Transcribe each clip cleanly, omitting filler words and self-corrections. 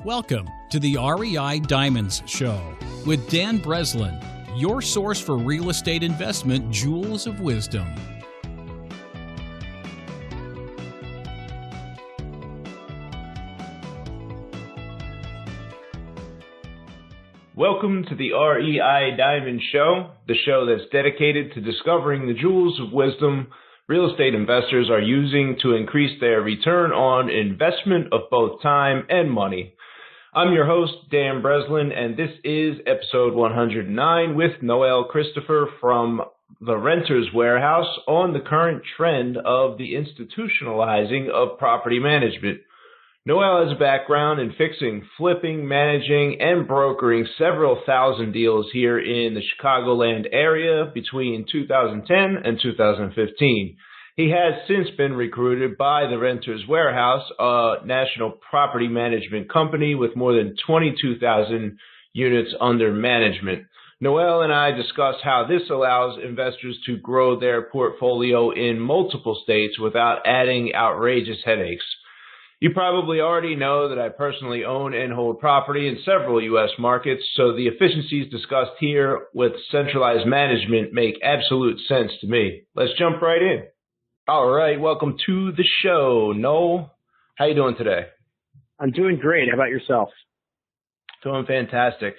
Welcome to the REI Diamonds Show with Dan Breslin, your source for real estate investment jewels of wisdom. Welcome to the REI Diamond Show, the show that's dedicated to discovering the jewels of wisdom real estate investors are using to increase their return on investment of both time and money. I'm your host, Dan Breslin, and this is episode 109 with Noel Christopher from the Renter's Warehouse on the current trend of the institutionalizing of property management. Noel has a background in fixing, flipping, managing, and brokering several thousand deals here in the Chicagoland area between 2010 and 2015. He has since been recruited by the Renter's Warehouse, a national property management company with more than 22,000 units under management. Noel and I discuss how this allows investors to grow their portfolio in multiple states without adding outrageous headaches. You probably already know that I personally own and hold property in several U.S. markets, so the efficiencies discussed here with centralized management make absolute sense to me. Let's jump right in. All right, welcome to the show. Noel, how you doing today? I'm doing great. How about yourself? Doing fantastic.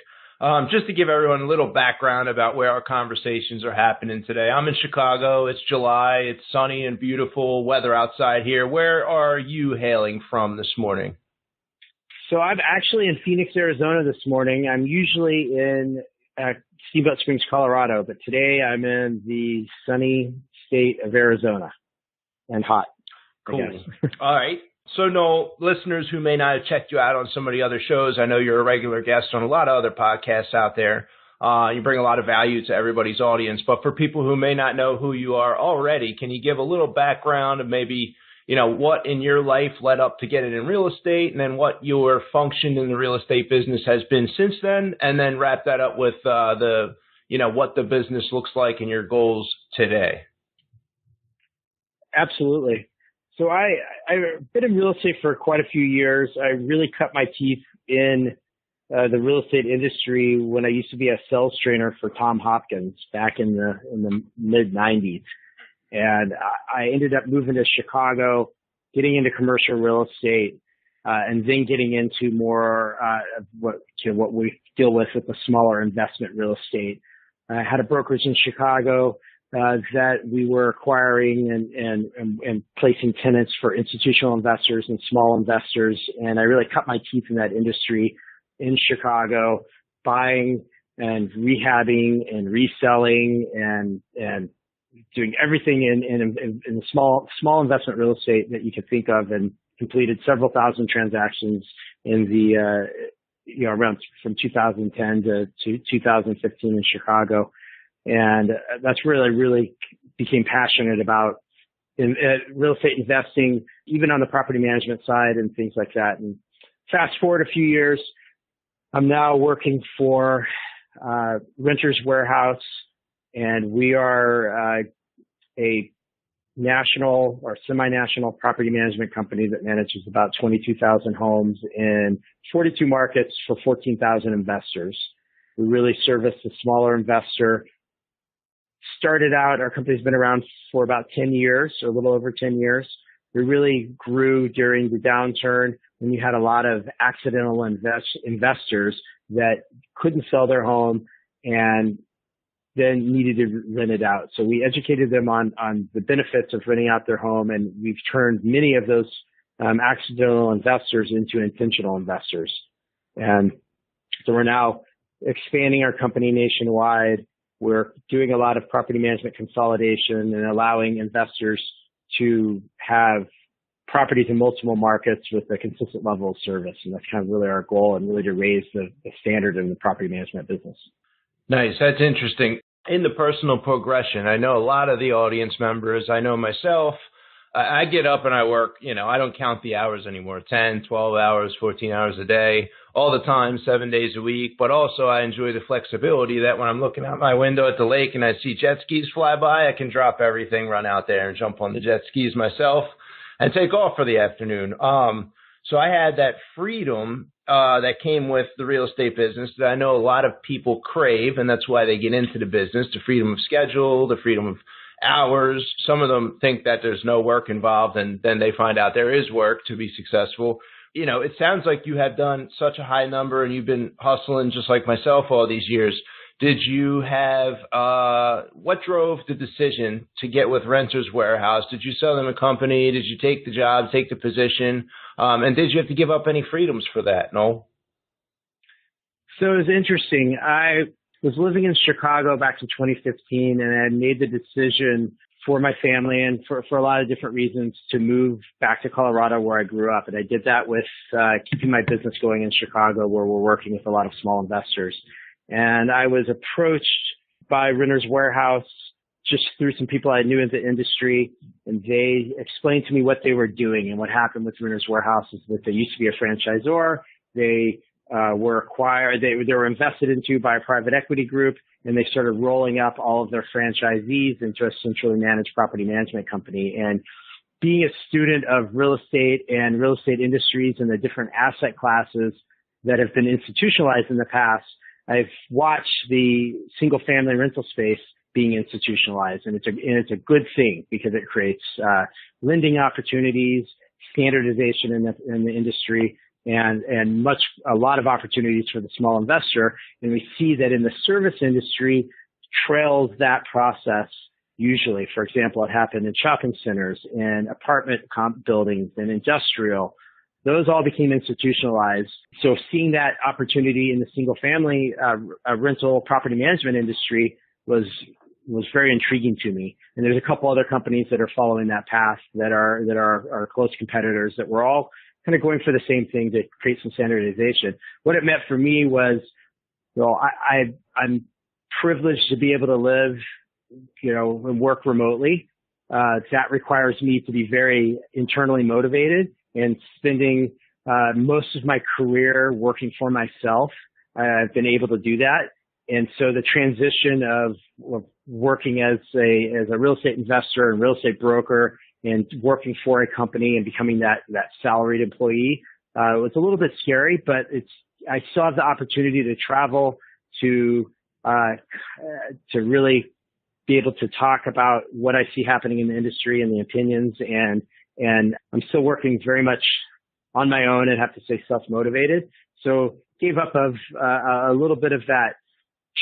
Just to give everyone a little background about where our conversations are happening today. I'm in Chicago. It's July. It's sunny and beautiful weather outside here. Where are you hailing from this morning? So I'm actually in Phoenix, Arizona this morning. I'm usually in Steamboat Springs, Colorado, but today I'm in the sunny state of Arizona and hot. Cool. All right. So, Noel, listeners who may not have checked you out on some of the other shows, I know you're a regular guest on a lot of other podcasts out there. You bring a lot of value to everybody's audience. But for people who may not know who you are already, can you give a little background of maybe, what in your life led up to getting in real estate, and then what your function in the real estate business has been since then, and then wrap that up with what the business looks like and your goals today? Absolutely. So I've been in real estate for quite a few years. I really cut my teeth in the real estate industry when I used to be a sales trainer for Tom Hopkins back in the mid 90s. And I ended up moving to Chicago, getting into commercial real estate, and then getting into more what we deal with the smaller investment real estate. I had a brokerage in Chicago that we were acquiring and placing tenants for institutional investors and small investors. And I really cut my teeth in that industry in Chicago, buying and rehabbing and reselling and doing everything in the small investment real estate that you could think of, and completed several thousand transactions in the around from 2010 to 2015 in Chicago. And that's really became passionate about real estate investing, even on the property management side and things like that. And fast forward a few years, I'm now working for Renter's Warehouse, and we are a national or semi-national property management company that manages about 22,000 homes in 42 markets for 14,000 investors. We really service the smaller investor. Started out, our company's been around for about 10 years, or a little over 10 years. We really grew during the downturn when you had a lot of accidental investors that couldn't sell their home and then needed to rent it out. So we educated them on the benefits of renting out their home, and we've turned many of those accidental investors into intentional investors. And so we're now expanding our company nationwide. We're doing a lot of property management consolidation and allowing investors to have properties in multiple markets with a consistent level of service. And that's kind of really our goal, and really to raise the standard in the property management business. Nice. That's interesting. In the personal progression, I know a lot of the audience members, I know myself, I get up and I work, I don't count the hours anymore, 10, 12 hours, 14 hours a day, all the time, 7 days a week. But also I enjoy the flexibility that when I'm looking out my window at the lake and I see jet skis fly by, I can drop everything, run out there and jump on the jet skis myself and take off for the afternoon. So I had that freedom that came with the real estate business that I know a lot of people crave, and that's why they get into the business, the freedom of schedule, the freedom of hours. Some of them think that there's no work involved, and then they find out there is work to be successful. You know, it sounds like you have done such a high number and you've been hustling just like myself all these years. Did you have, what drove the decision to get with Renters Warehouse? Did you sell them a company? Did you take the job, take the position? And did you have to give up any freedoms for that, Noel? So it was interesting. I was living in Chicago back in 2015, and I made the decision for my family and for a lot of different reasons to move back to Colorado where I grew up. And I did that with keeping my business going in Chicago, where we're working with a lot of small investors. And I was approached by Renters Warehouse just through some people I knew in the industry, and they explained to me what they were doing. And what happened with Renters Warehouse is that they used to be a franchisor. They were acquired. They were invested into by a private equity group, and they started rolling up all of their franchisees into a centrally managed property management company. And being a student of real estate and real estate industries and the different asset classes that have been institutionalized in the past, I've watched the single family rental space being institutionalized, and it's a good thing because it creates lending opportunities, standardization in the industry, and a lot of opportunities for the small investor. And we see that in the service industry trails that process usually. For example, it happened in shopping centers and apartment buildings and industrial. Those all became institutionalized. So seeing that opportunity in the single family rental property management industry was very intriguing to me. And there's a couple other companies that are following that path that are close competitors that we're all kind of going for the same thing to create some standardization. What it meant for me was, well, I'm privileged to be able to live, and work remotely. That requires me to be very internally motivated and spending most of my career working for myself. I've been able to do that. And so the transition of working as a real estate investor and real estate broker and working for a company and becoming that salaried employee was a little bit scary, but I still have the opportunity to travel, to really be able to talk about what I see happening in the industry and the opinions, and I'm still working very much on my own and have to say self-motivated. So gave up of a little bit of that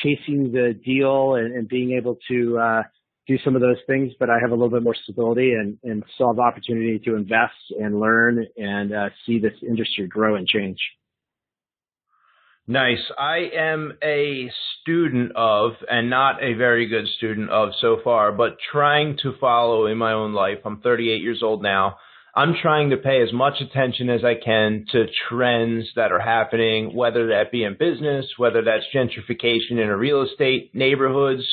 chasing the deal and being able to do some of those things, but I have a little bit more stability and still have the opportunity to invest and learn and see this industry grow and change. Nice. I am a student of, and not a very good student of so far, but trying to follow in my own life. I'm 38 years old now. I'm trying to pay as much attention as I can to trends that are happening, whether that be in business, whether that's gentrification in a real estate neighborhoods,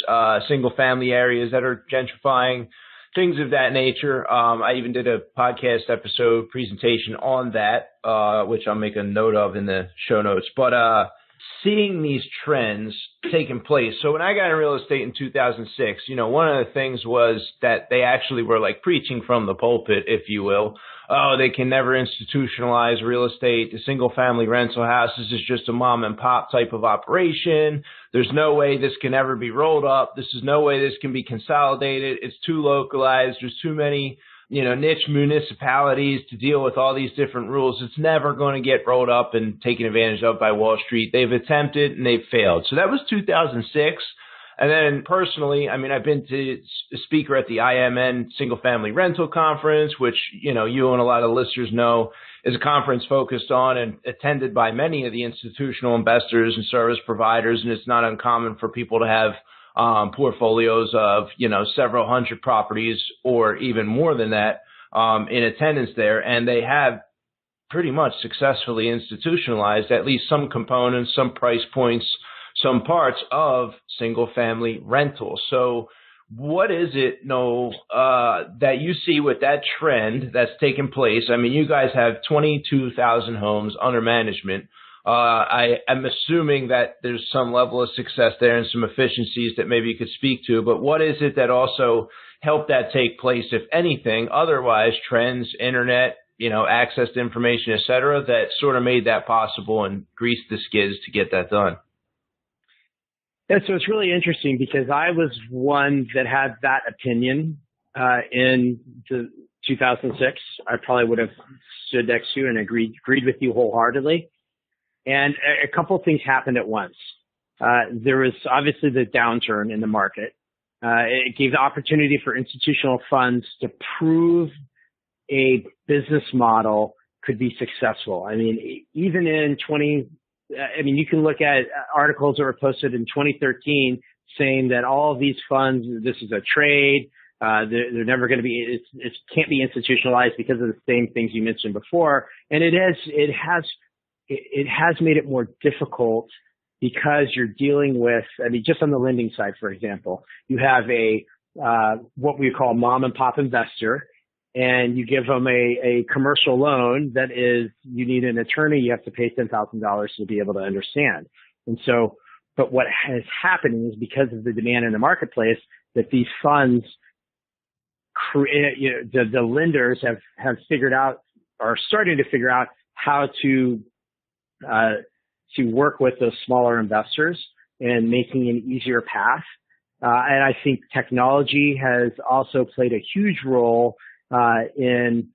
single family areas that are gentrifying, things of that nature. I even did a podcast episode presentation on that, which I'll make a note of in the show notes. But seeing these trends taking place. So when I got in real estate in 2006, one of the things was that they actually were like preaching from the pulpit, if you will. Oh, they can never institutionalize real estate. The single family rental houses is just a mom and pop type of operation. There's no way this can ever be rolled up. This is no way this can be consolidated. It's too localized. There's too many, niche municipalities to deal with all these different rules. It's never going to get rolled up and taken advantage of by Wall Street. They've attempted and they've failed. So that was 2006. And then personally, I've been to a speaker at the IMN Single Family Rental Conference, which, you and a lot of listeners know is a conference focused on and attended by many of the institutional investors and service providers. And it's not uncommon for people to have portfolios of, several hundred properties or even more than that in attendance there. And they have pretty much successfully institutionalized at least some components, some price points, some parts of single family rental. So what is it, Noel, that you see with that trend that's taken place? You guys have 22,000 homes under management. I'm assuming that there's some level of success there and some efficiencies that maybe you could speak to, but what is it that also helped that take place, if anything? Otherwise, trends, internet, access to information, et cetera, that sort of made that possible and greased the skids to get that done? Yeah, so it's really interesting because I was one that had that opinion in 2006. I probably would have stood next to you and agreed with you wholeheartedly. And a couple of things happened at once. There was obviously the downturn in the market. It gave the opportunity for institutional funds to prove a business model could be successful. I mean, even in you can look at articles that were posted in 2013 saying that all of these funds, this is a trade. They're never going to be, it can't be institutionalized because of the same things you mentioned before. And it has made it more difficult because you're dealing with, just on the lending side, for example, you have what we call mom and pop investor, and you give them a commercial loan that is, you need an attorney, you have to pay $10,000 to be able to understand. And so, but what has happened is because of the demand in the marketplace that these funds the lenders have figured out, are starting to figure out how to work with those smaller investors and making an easier path. And I think technology has also played a huge role in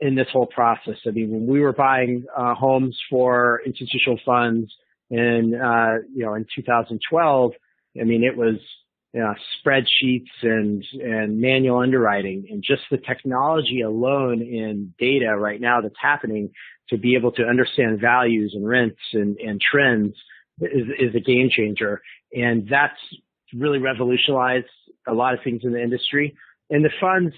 this whole process. I mean, when we were buying homes for institutional funds in 2012, it was spreadsheets and manual underwriting, and just the technology alone in data right now that's happening to be able to understand values and rents and trends is a game changer. And that's really revolutionized a lot of things in the industry. And the funds,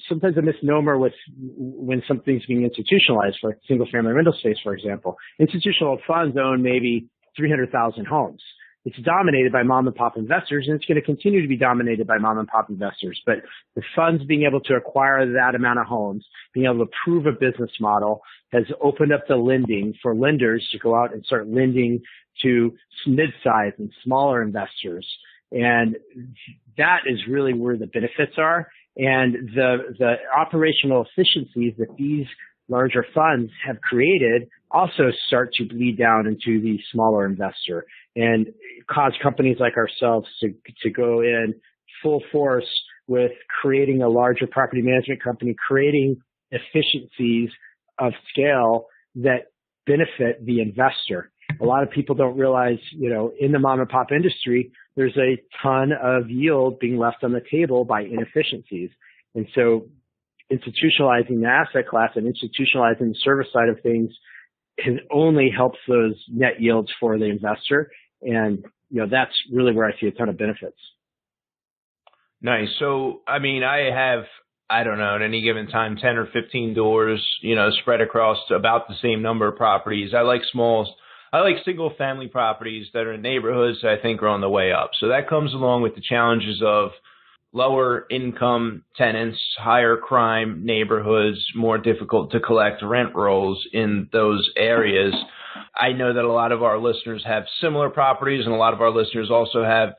sometimes a misnomer with when something's being institutionalized, for single family rental space, for example, institutional funds own maybe 300,000 homes. It's dominated by mom and pop investors, and it's going to continue to be dominated by mom and pop investors. But the funds being able to acquire that amount of homes, being able to prove a business model, has opened up the lending for lenders to go out and start lending to mid-size and smaller investors. And that is really where the benefits are. And the operational efficiencies that these larger funds have created also start to bleed down into the smaller investor and cause companies like ourselves to go in full force with creating a larger property management company, creating efficiencies of scale that benefit the investor. A lot of people don't realize, in the mom and pop industry, there's a ton of yield being left on the table by inefficiencies. And so institutionalizing the asset class and institutionalizing the service side of things can only help those net yields for the investor. And, that's really where I see a ton of benefits. Nice. So, I have, at any given time, 10 or 15 doors, spread across about the same number of properties. I like single family properties that are in neighborhoods that I think are on the way up. So that comes along with the challenges of lower income tenants, higher crime neighborhoods, more difficult to collect rent rolls in those areas. I know that a lot of our listeners have similar properties, and a lot of our listeners also have,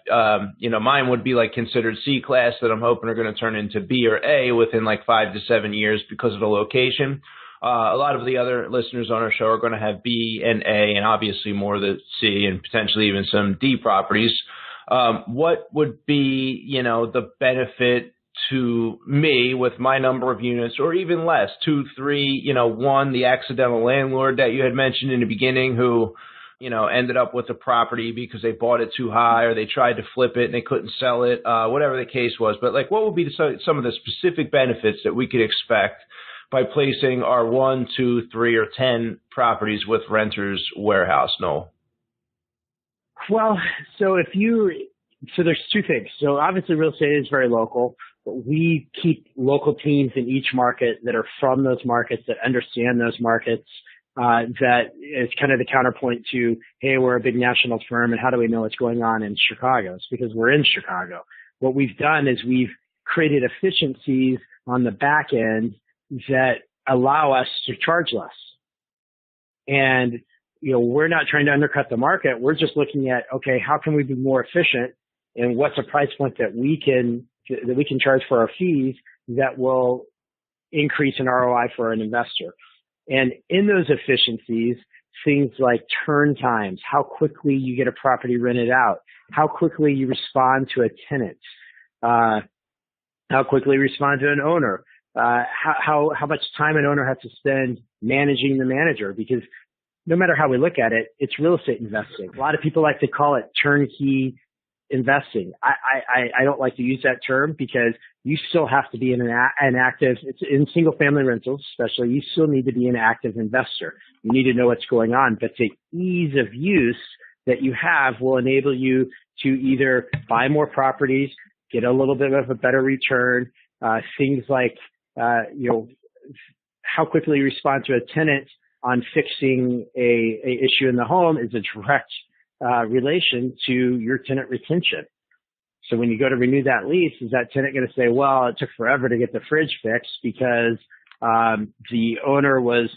mine would be considered C class that I'm hoping are going to turn into B or A within 5 to 7 years because of the location. A lot of the other listeners on our show are going to have B and A, and obviously more of the C and potentially even some D properties. What would be, the benefit to me with my number of units, or even less, 2, 3, one, the accidental landlord that you had mentioned in the beginning who, ended up with a property because they bought it too high or they tried to flip it and they couldn't sell it, whatever the case was. But what would be some of the specific benefits that we could expect by placing our 1, 2, 3, or 10 properties with Renters Warehouse, Noel? Well, so there's two things. So obviously real estate is very local, but we keep local teams in each market that are from those markets, that understand those markets, that is kind of the counterpoint to, hey, we're a big national firm, and how do we know what's going on in Chicago? It's because we're in Chicago. What we've done is we've created efficiencies on the back end that allow us to charge less. And we're not trying to undercut the market. We're just looking at, okay, how can we be more efficient, and what's a price point that we can charge for our fees that will increase in ROI for an investor. And in those efficiencies, things like turn times, how quickly you get a property rented out, how quickly you respond to a tenant, how quickly you respond to an owner, how much time an owner has to spend managing the manager, because no matter how we look at it, it's real estate investing. A lot of people like to call it turnkey investing. I don't like to use that term because you still have to be an active, it's in single family rentals especially, you still need to be an active investor. You need to know what's going on, but the ease of use that you have will enable you to either buy more properties, get a little bit of a better return, things like, how quickly you respond to a tenant on fixing a issue in the home is a direct relation to your tenant retention. So when you go to renew that lease, is that tenant going to say, well, it took forever to get the fridge fixed because the owner was,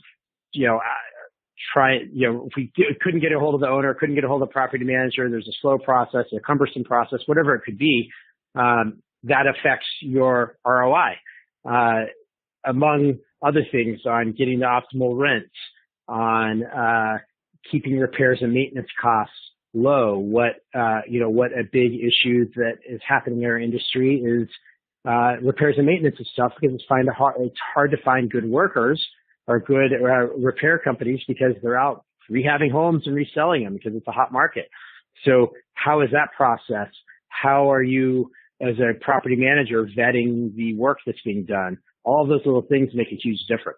if we couldn't get a hold of the owner, couldn't get a hold of the property manager, there's a slow process, a cumbersome process, whatever it could be, that affects your ROI. Among other things, on getting the optimal rents, on keeping repairs and maintenance costs low. What a big issue that is happening in our industry is repairs and maintenance and stuff, because it's hard to find good workers or good repair companies because they're out rehabbing homes and reselling them because it's a hot market. So how is that process? How are you, as a property manager, vetting the work that's being done? All of those little things make a huge difference.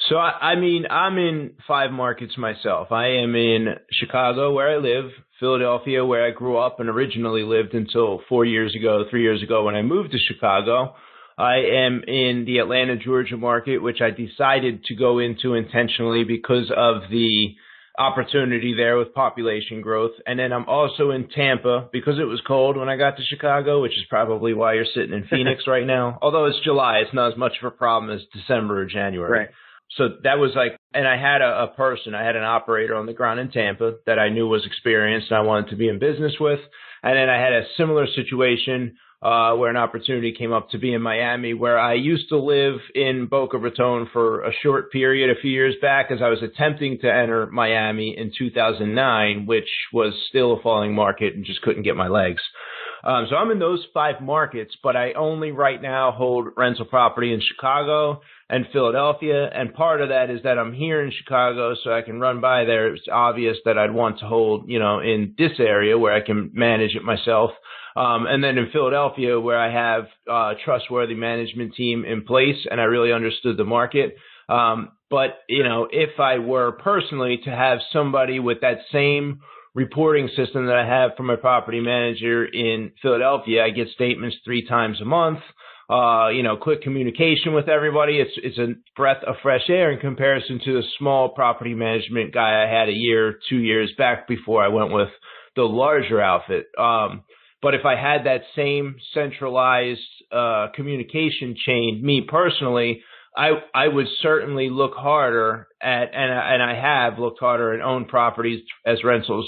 So, I'm in 5 markets myself. I am in Chicago, where I live, Philadelphia, where I grew up and originally lived until 3 years ago when I moved to Chicago. I am in the Atlanta, Georgia market, which I decided to go into intentionally because of the opportunity there with population growth. And then I'm also in Tampa because it was cold when I got to Chicago, which is probably why you're sitting in Phoenix right now. Although it's July, it's not as much of a problem as December or January. Right. So that was and I had I had an operator on the ground in Tampa that I knew was experienced and I wanted to be in business with. And then I had a similar situation where an opportunity came up to be in Miami, where I used to live in Boca Raton for a short period a few years back as I was attempting to enter Miami in 2009, which was still a falling market and just couldn't get my legs. So I'm in those 5 markets, but I only right now hold rental property in Chicago and Philadelphia. And part of that is that I'm here in Chicago, so I can run by there. It's obvious that I'd want to hold, in this area where I can manage it myself. And then in Philadelphia, where I have a trustworthy management team in place and I really understood the market. But, if I were personally to have somebody with that same reporting system that I have from my property manager in Philadelphia, I get statements 3 times a month. Quick communication with everybody. It's a breath of fresh air in comparison to the small property management guy I had 2 years back before I went with the larger outfit. But if I had that same centralized communication chain, me personally, I would certainly look harder at, and I have looked harder and owned properties as rentals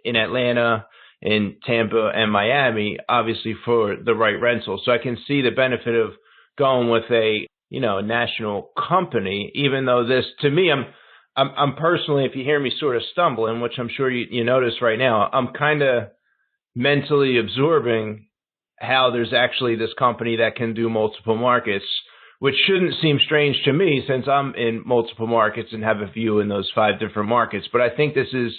in Atlanta, in Tampa, and Miami, obviously for the right rental. So I can see the benefit of going with a national company, even though this, to me, I'm personally, if you hear me sort of stumbling, which I'm sure you notice right now, I'm kind of mentally absorbing how there's actually this company that can do multiple markets, which shouldn't seem strange to me since I'm in multiple markets and have a view in those 5 different markets. But I think this is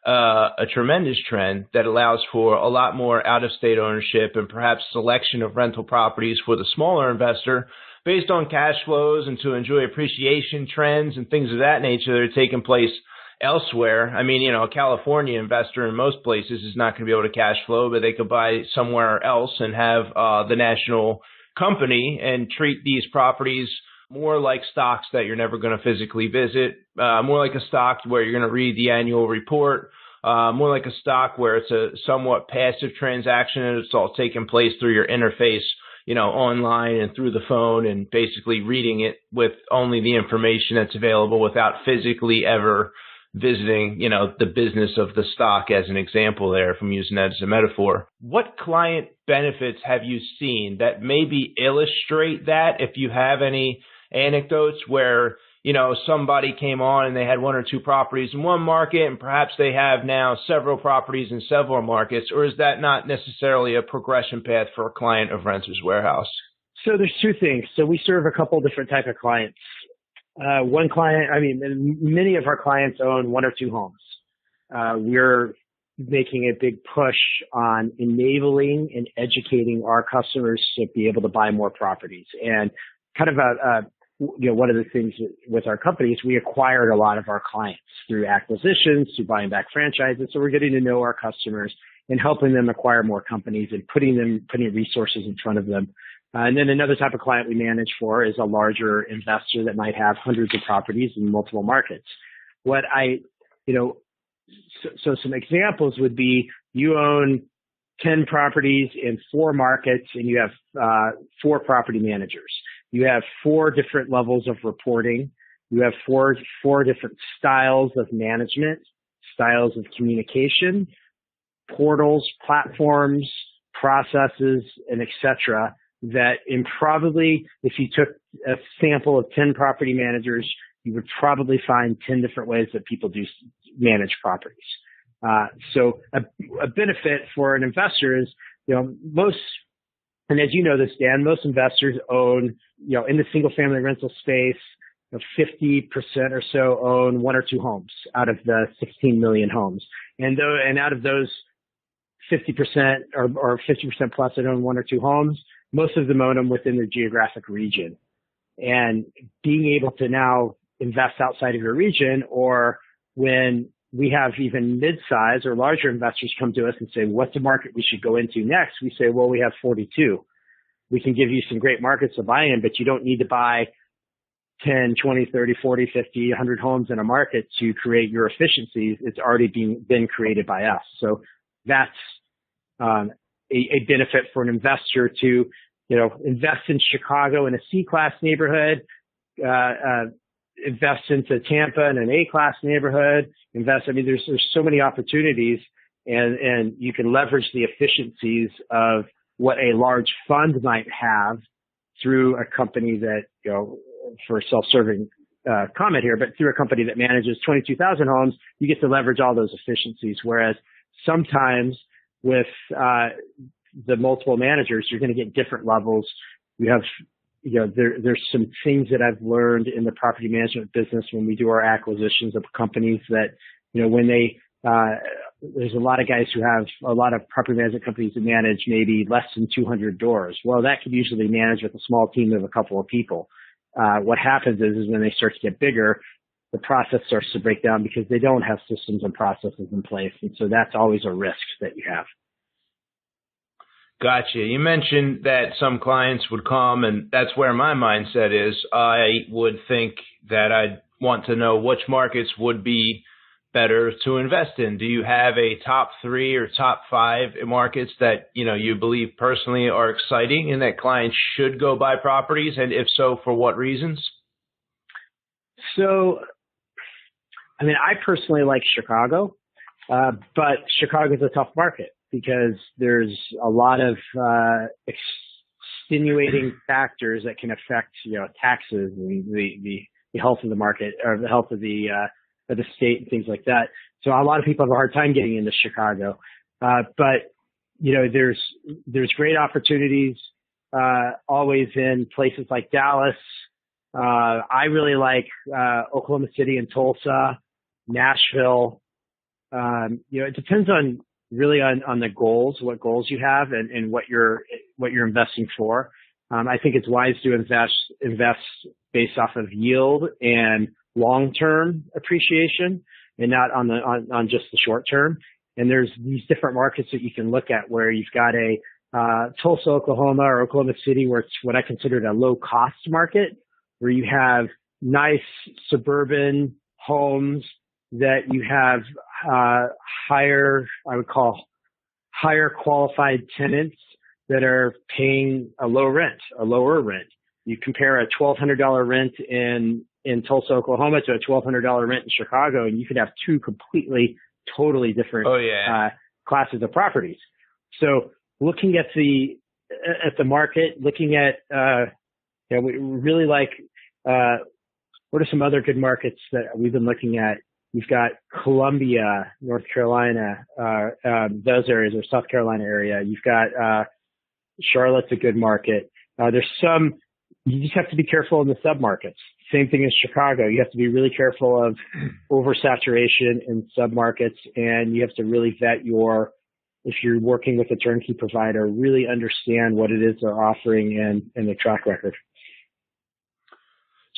a tremendous trend that allows for a lot more out-of-state ownership and perhaps selection of rental properties for the smaller investor based on cash flows and to enjoy appreciation trends and things of that nature that are taking place elsewhere. I mean, a California investor in most places is not going to be able to cash flow, but they could buy somewhere else and have the national company and treat these properties more like stocks that you're never going to physically visit, more like a stock where you're going to read the annual report, more like a stock where it's a somewhat passive transaction and it's all taking place through your interface, online and through the phone, and basically reading it with only the information that's available without physically ever visiting, the business of the stock as an example there, if I'm using that as a metaphor. What client benefits have you seen that maybe illustrate that, if you have any anecdotes where, somebody came on and they had one or two properties in one market and perhaps they have now several properties in several markets, or is that not necessarily a progression path for a client of Renters Warehouse? So there's two things. So we serve a couple different type of clients. Many of our clients own one or two homes. We're making a big push on enabling and educating our customers to be able to buy more properties. And kind of one of the things with our company is we acquired a lot of our clients through acquisitions, through buying back franchises. So we're getting to know our customers and helping them acquire more companies and putting resources in front of them. And then another type of client we manage for is a larger investor that might have hundreds of properties in multiple markets. So some examples would be you own 10 properties in 4 markets and you have 4 property managers. You have 4 different levels of reporting. You have four different styles of management, styles of communication, portals, platforms, processes, and et cetera. That if you took a sample of 10 property managers, you would probably find 10 different ways that people do manage properties. So a benefit for an investor is, and as you know this, Dan, most investors own, in the single family rental space, 50% or so own 1 or 2 homes out of the 16 million homes. And out of those 50% or 50% plus that own 1 or 2 homes, most of them own them within their geographic region. And being able to now invest outside of your region, or when we have even mid-size or larger investors come to us and say, what's the market we should go into next? We say, well, we have 42. We can give you some great markets to buy in, but you don't need to buy 10, 20, 30, 40, 50, 100 homes in a market to create your efficiencies. It's already been created by us. So that's a benefit for an investor to, invest in Chicago in a C-class neighborhood, invest into Tampa in an A-class neighborhood, there's so many opportunities, and you can leverage the efficiencies of what a large fund might have through a company that, for a self-serving comment here, but through a company that manages 22,000 homes, you get to leverage all those efficiencies. Whereas sometimes with the multiple managers, you're going to get different levels. We have, there's some things that I've learned in the property management business when we do our acquisitions of companies that, when there's a lot of guys who have a lot of property management companies that manage maybe less than 200 doors. Well, that could usually manage with a small team of a couple of people. What happens is when they start to get bigger, the process starts to break down because they don't have systems and processes in place. And so that's always a risk that you have. Gotcha. You mentioned that some clients would come, and that's where my mindset is. I would think that I'd want to know which markets would be better to invest in. Do you have a top 3 or top 5 markets that, you believe personally are exciting and that clients should go buy properties? And if so, for what reasons? So, I personally like Chicago, but Chicago is a tough market because there's a lot of extenuating factors that can affect, taxes and the health of the market or the health of the state and things like that. So a lot of people have a hard time getting into Chicago. But, there's great opportunities always in places like Dallas. I really like Oklahoma City and Tulsa, Nashville. It depends on the goals, what goals you have and what you're investing for. I think it's wise to invest based off of yield and long-term appreciation and not on just the short term. And there's these different markets that you can look at where you've got a Tulsa, Oklahoma or Oklahoma City, where it's what I consider a low cost market, where you have nice suburban homes that you have higher qualified tenants that are paying a lower rent. You compare a $1,200 rent in in Tulsa, Oklahoma to a $1,200 rent in Chicago, and you could have two completely, totally different classes of properties. So looking at the market, looking at we really like what are some other good markets that we've been looking at? We've got Columbia, North Carolina, those areas, or South Carolina area. You've got Charlotte's a good market. There's some, you just have to be careful in the submarkets. Same thing as Chicago. You have to be really careful of oversaturation in submarkets, and you have to really vet if you're working with a turnkey provider, really understand what it is they're offering and the track record.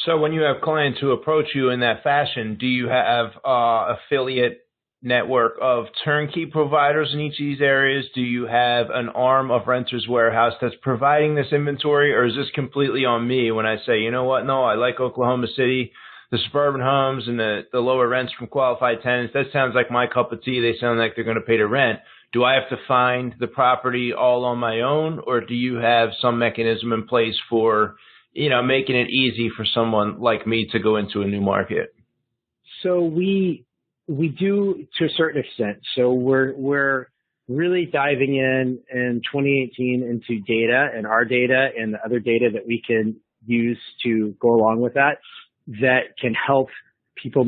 So when you have clients who approach you in that fashion, do you have affiliate network of turnkey providers in each of these areas? Do you have an arm of Renters Warehouse that's providing this inventory, or is this completely on me when I say, you know what, no, I like Oklahoma City, the suburban homes and the lower rents from qualified tenants, that sounds like my cup of tea, they sound like they're going to pay the rent. Do I have to find the property all on my own, or do you have some mechanism in place for making it easy for someone like me to go into a new market? So we do to a certain extent. So we're really diving in 2018 into data and our data and the other data that we can use to go along with that can help people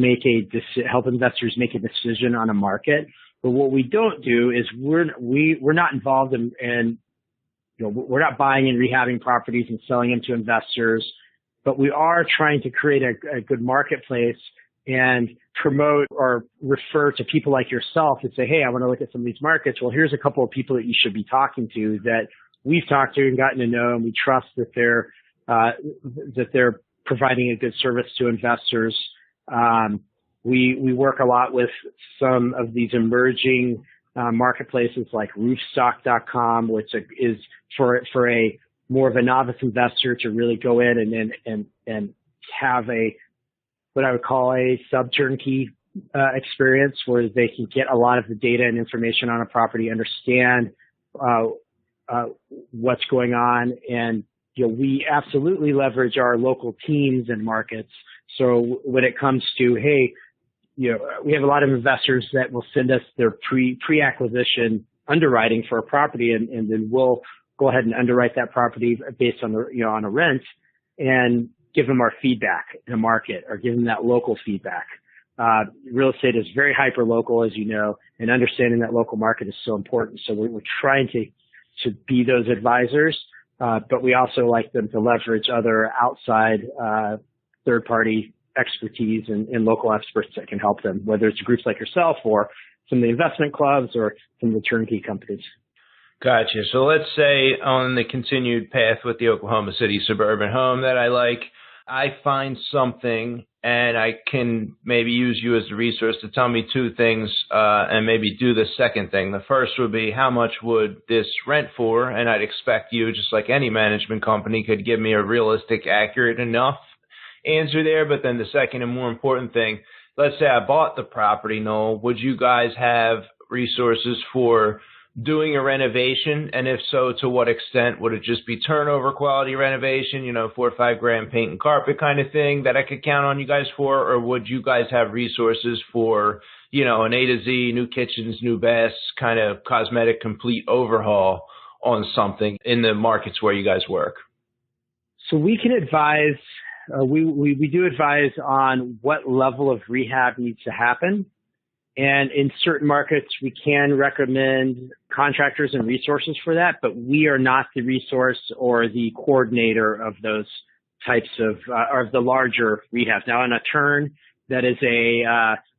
help investors make a decision on a market. But what we don't do is we're not involved in we're not buying and rehabbing properties and selling them to investors, but we are trying to create a good marketplace and promote or refer to people like yourself and say, hey, I want to look at some of these markets. Well, here's a couple of people that you should be talking to that we've talked to and gotten to know, and we trust that they're providing a good service to investors. We work a lot with some of these emerging marketplaces like roofstock.com, which is for a more of a novice investor to really go in and have what I would call a sub-turnkey experience where they can get a lot of the data and information on a property, understand what's going on, and we absolutely leverage our local teams and markets. So when it comes to, hey, we have a lot of investors that will send us their pre-acquisition underwriting for a property, and then we'll go ahead and underwrite that property based on on a rent and give them our feedback in a market or give them that local feedback. Real estate is very hyper local, as you know, and understanding that local market is so important. So we're trying to be those advisors, but we also like them to leverage other outside third-party expertise and local experts that can help them, whether it's groups like yourself or some of the investment clubs or some of the turnkey companies. Gotcha. So let's say on the continued path with the Oklahoma City suburban home that I like, I find something and I can maybe use you as a resource to tell me two things and maybe do the second thing. The first would be, how much would this rent for? And I'd expect you, just like any management company, could give me a realistic, accurate enough answer there. But then the second and more important thing, let's say I bought the property, Noel, would you guys have resources for doing a renovation? And if so, to what extent? Would it just be turnover quality renovation, $4 or $5 paint and carpet kind of thing that I could count on you guys for? Or would you guys have resources for, an A to Z, new kitchens, new baths, kind of cosmetic complete overhaul on something in the markets where you guys work? So we can advise, we do advise on what level of rehab needs to happen. And in certain markets, we can recommend contractors and resources for that, but we are not the resource or the coordinator of those types of the larger rehabs. Now, in a turn that is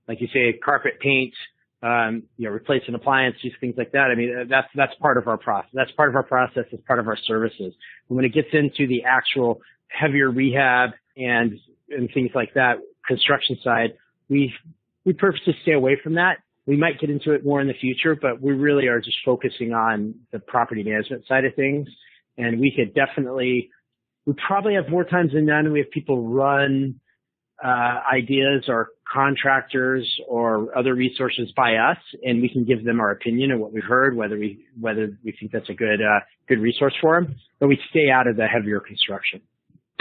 like you say, carpet paint, replacing appliances, things like that. I mean, that's part of our process. That's part of our process. It's part of our services. And when it gets into the actual heavier rehab and things like that, construction side, we purposely stay away from that. We might get into it more in the future, but we really are just focusing on the property management side of things. And we probably have more times than none. We have people run ideas or contractors or other resources by us, and we can give them our opinion of what we've heard, whether we think that's a good resource for them. But we stay out of the heavier construction.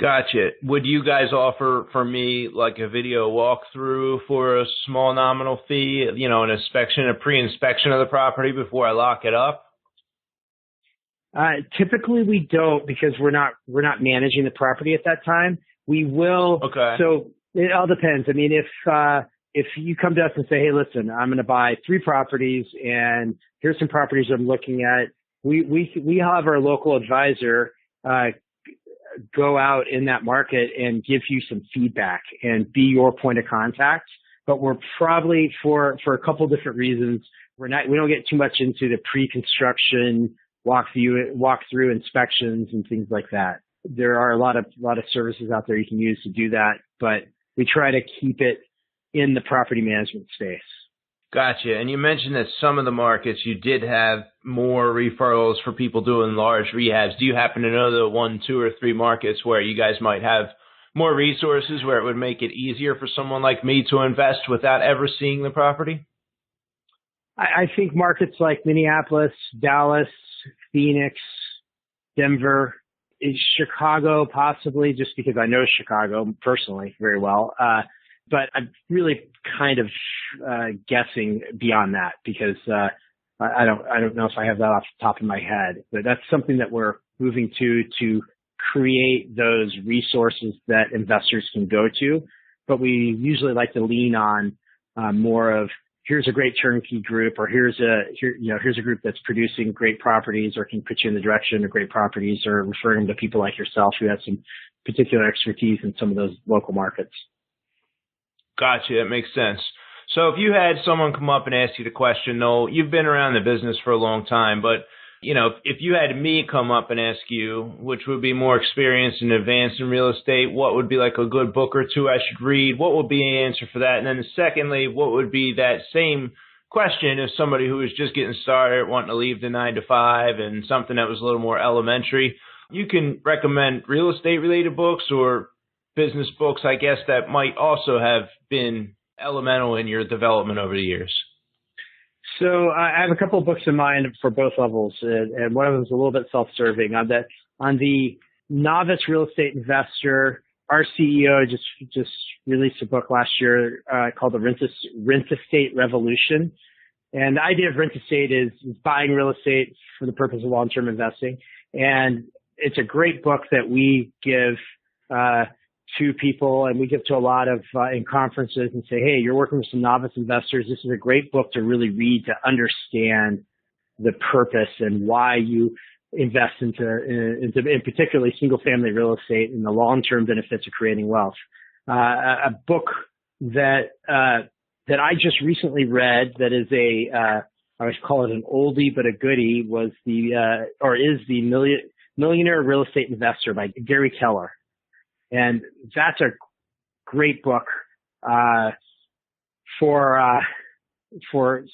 Gotcha. Would you guys offer for me like a video walkthrough for a small nominal fee, an inspection, a pre-inspection of the property before I lock it up? Typically we don't, because we're not managing the property at that time. We will. Okay. So it all depends. I mean, if you come to us and say, hey, listen, I'm going to buy 3 properties and here's some properties I'm looking at, we have our local advisor go out in that market and give you some feedback and be your point of contact. But we're probably, for a couple different reasons, we don't get too much into the pre-construction walkthrough inspections and things like that. There are a lot of services out there you can use to do that, but we try to keep it in the property management space. Gotcha. And you mentioned that some of the markets you did have more referrals for people doing large rehabs. Do you happen to know the 1, 2, or 3 markets where you guys might have more resources where it would make it easier for someone like me to invest without ever seeing the property? I think markets like Minneapolis, Dallas, Phoenix, Denver, Chicago, possibly, just because I know Chicago personally very well. But I'm really kind of guessing beyond that, because I don't know if I have that off the top of my head. But that's something that we're moving to create those resources that investors can go to. But we usually like to lean on more of, here's a great turnkey group, or here's a group that's producing great properties or can put you in the direction of great properties, or referring to people like yourself who have some particular expertise in some of those local markets. Gotcha. That makes sense. So if you had someone come up and ask you the question, Noel, you've been around the business for a long time, but if you had me come up and ask you, which would be more experienced and advanced in real estate, what would be like a good book or 2 I should read? What would be the answer for that? And then secondly, what would be that same question if somebody who was just getting started, wanting to leave the 9 to 5 and something that was a little more elementary? You can recommend real estate related books or business books, I guess, that might also have been elemental in your development over the years. So I have a couple of books in mind for both levels, and one of them is a little bit self-serving. On the novice real estate investor, our CEO just released a book last year called The Rent Estate Revolution. And the idea of rent estate is buying real estate for the purpose of long-term investing. And it's a great book that we give to people, and we give to a lot of in conferences and say, hey, you're working with some novice investors. This is a great book to really read to understand the purpose and why you invest into in particularly single-family real estate and the long-term benefits of creating wealth. A book that I just recently read that is I would call it an oldie but a goodie, is the Millionaire Real Estate Investor by Gary Keller. And that's a great book for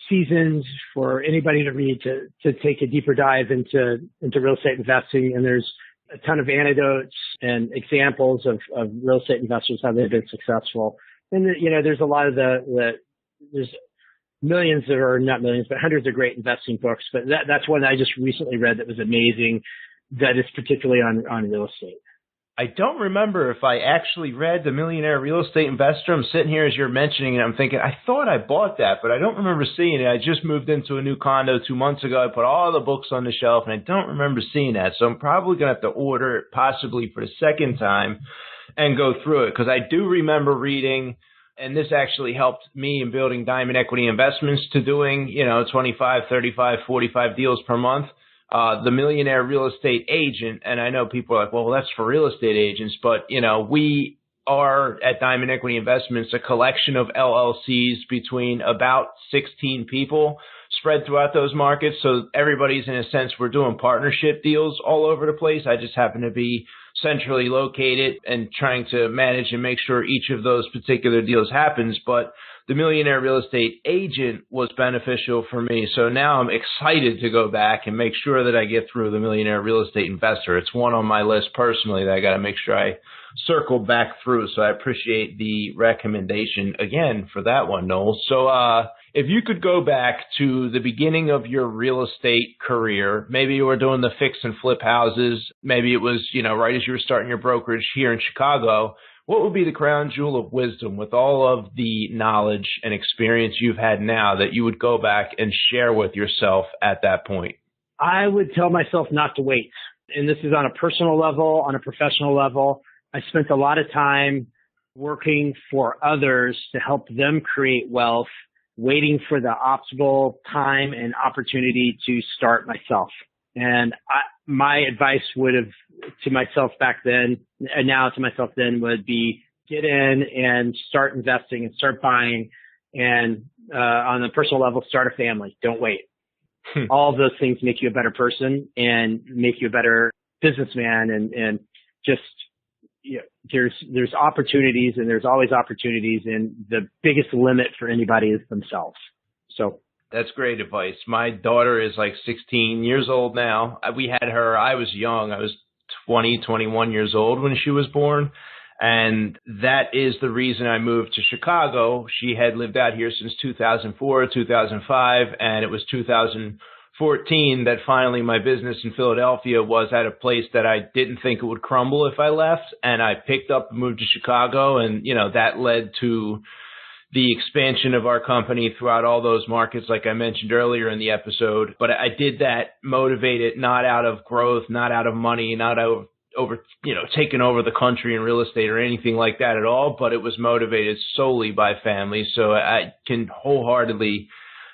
seasons, for anybody to read, to take a deeper dive into real estate investing. And there's a ton of anecdotes and examples of real estate investors, how they've been successful. And there's a lot of there's millions, or not millions, but hundreds of great investing books. But that's one that I just recently read that was amazing, that is particularly on real estate. I don't remember if I actually read The Millionaire Real Estate Investor. I'm sitting here as you're mentioning it. I'm thinking, I thought I bought that, but I don't remember seeing it. I just moved into a new condo 2 months ago. I put all the books on the shelf, and I don't remember seeing that. So I'm probably going to have to order it possibly for the second time and go through it, because I do remember reading, and this actually helped me in building Diamond Equity Investments to doing, 25, 35, 45 deals per month. The Millionaire Real Estate Agent, and I know people are like, well, that's for real estate agents, but, we are at Diamond Equity Investments a collection of LLCs between about 16 people spread throughout those markets. So everybody's, in a sense, we're doing partnership deals all over the place. I just happen to be centrally located and trying to manage and make sure each of those particular deals happens. But the Millionaire Real Estate Agent was beneficial for me. So now I'm excited to go back and make sure that I get through the Millionaire Real Estate Investor. It's one on my list personally that I got to make sure I circle back through. So I appreciate the recommendation again for that one, Noel. So if you could go back to the beginning of your real estate career, maybe you were doing the fix and flip houses. Maybe it was, right as you were starting your brokerage here in Chicago, what would be the crown jewel of wisdom with all of the knowledge and experience you've had now that you would go back and share with yourself at that point? I would tell myself not to wait. And this is on a personal level, on a professional level. I spent a lot of time working for others to help them create wealth, waiting for the optimal time and opportunity to start myself. And my advice to myself back then, and now to myself then, would be get in and start investing and start buying. And on a personal level, start a family. Don't wait. All of those things make you a better person and make you a better businessman. And just, there's opportunities, and there's always opportunities. And the biggest limit for anybody is themselves. So that's great advice. My daughter is like 16 years old now. We had her, I was young. I was 20, 21 years old when she was born. And that is the reason I moved to Chicago. She had lived out here since 2004, 2005, and it was 2014 that finally my business in Philadelphia was at a place that I didn't think it would crumble if I left. And I picked up and moved to Chicago, and, that led to the expansion of our company throughout all those markets, like I mentioned earlier in the episode. But I did that motivated not out of growth, not out of money, not out of taking over the country in real estate or anything like that at all, but it was motivated solely by family. So I can wholeheartedly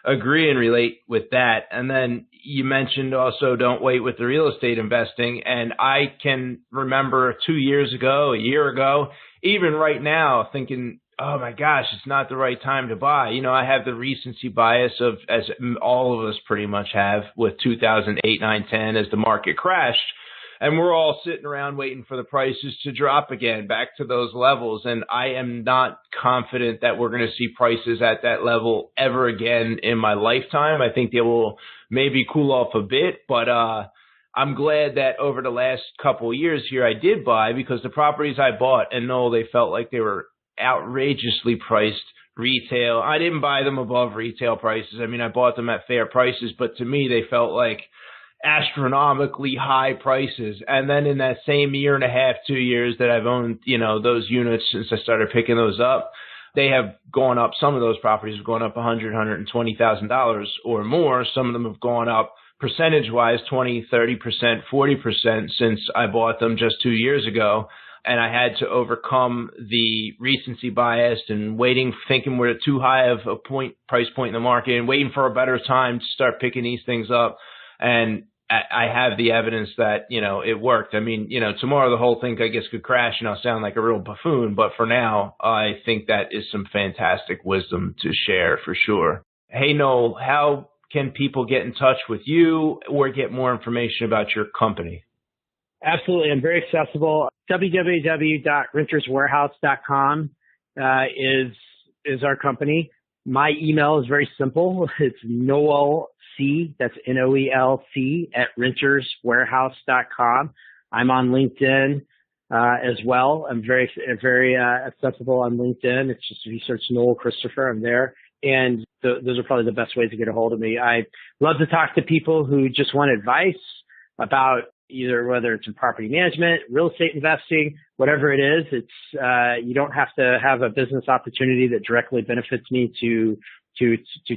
agree and relate with that. And then you mentioned also don't wait with the real estate investing. And I can remember 2 years ago, a year ago, even right now thinking, oh my gosh, it's not the right time to buy. I have the recency bias of, as all of us pretty much have, with 2008, 9, 10 as the market crashed. And we're all sitting around waiting for the prices to drop again back to those levels. And I am not confident that we're going to see prices at that level ever again in my lifetime. I think they will maybe cool off a bit, but I'm glad that over the last couple of years here I did buy, because the properties I bought, and no, they felt like they were outrageously priced retail. I didn't buy them above retail prices. I mean, I bought them at fair prices, but to me, they felt like astronomically high prices. And then in that same year and a half, 2 years that I've owned, those units since I started picking those up, they have gone up. Some of those properties have gone up $100,000, $120,000 or more. Some of them have gone up percentage-wise 20, 30%, 40% since I bought them just 2 years ago. And I had to overcome the recency bias and thinking we're too high of a price point in the market, and waiting for a better time to start picking these things up. And I have the evidence that, it worked. I mean, tomorrow the whole thing, I guess, could crash and I'll sound like a real buffoon. But for now, I think that is some fantastic wisdom to share for sure. Hey, Noel, how can people get in touch with you or get more information about your company? Absolutely. I'm very accessible. www.renterswarehouse.com is our company. My email is very simple. It's Noel C, that's NOELC, @renterswarehouse.com. I'm on LinkedIn as well. I'm very accessible on LinkedIn. It's just, if you search Noel Christopher, I'm there. And those are probably the best ways to get a hold of me. I love to talk to people who just want advice about whether it's in property management, real estate investing, whatever it is. It's you don't have to have a business opportunity that directly benefits me to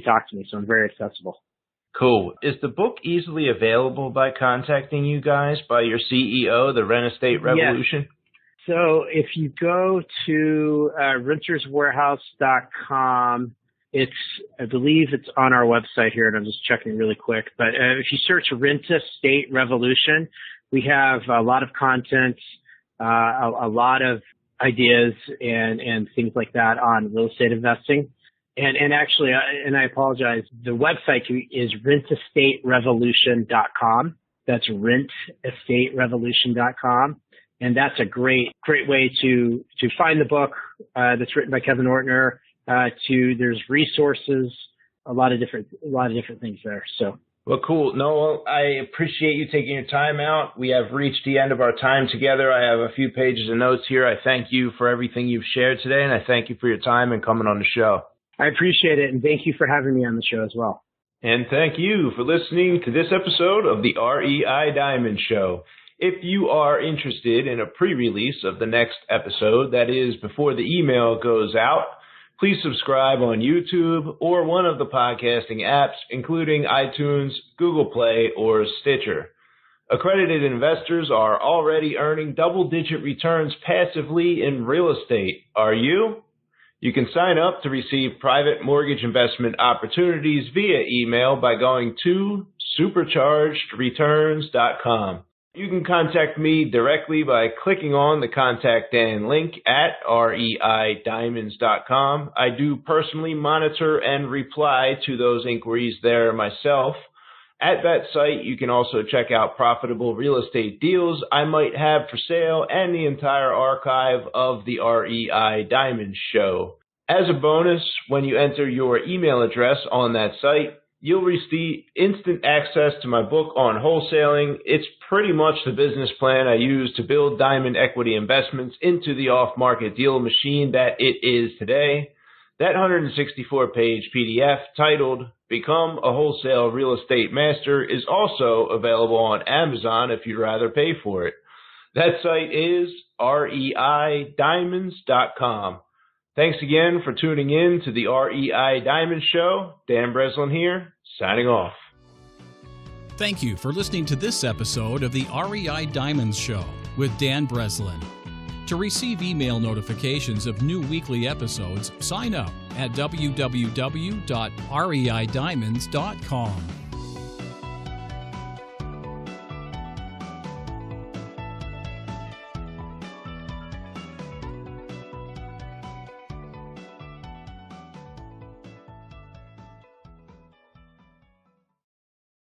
talk to me. So I'm very accessible. Cool. Is the book easily available by contacting you guys, by your CEO, the Real Estate Revolution? Yes. So if you go to renterswarehouse.com, I believe it's on our website here, and I'm just checking really quick. But if you search Real Estate Revolution, we have a lot of content, a lot of ideas and things like that on real estate investing. And actually, and I apologize, the website is rentestaterevolution.com. That's rentestaterevolution.com. And that's a great way to find the book that's written by Kevin Ortner. There's resources, a lot of different things there. So. Well, cool. Noel, I appreciate you taking your time out. We have reached the end of our time together. I have a few pages of notes here. I thank you for everything you've shared today, and I thank you for your time and coming on the show. I appreciate it, and thank you for having me on the show as well. And thank you for listening to this episode of the REI Diamond Show. If you are interested in a pre-release of the next episode, that is before the email goes out, please subscribe on YouTube or one of the podcasting apps, including iTunes, Google Play, or Stitcher. Accredited investors are already earning double-digit returns passively in real estate. Are you? You can sign up to receive private mortgage investment opportunities via email by going to superchargedreturns.com. You can contact me directly by clicking on the Contact Dan link at reidiamonds.com. I do personally monitor and reply to those inquiries there myself. At that site, you can also check out profitable real estate deals I might have for sale and the entire archive of the REI Diamonds Show. As a bonus, when you enter your email address on that site, you'll receive instant access to my book on wholesaling. It's pretty much the business plan I use to build diamond equity investments into the off-market deal machine that it is today. That 164-page PDF titled Become a Wholesale Real Estate Master is also available on Amazon if you'd rather pay for it. That site is reidiamonds.com. Thanks again for tuning in to the REI Diamonds Show. Dan Breslin here, signing off. Thank you for listening to this episode of the REI Diamonds Show with Dan Breslin. To receive email notifications of new weekly episodes, sign up at www.reidiamonds.com.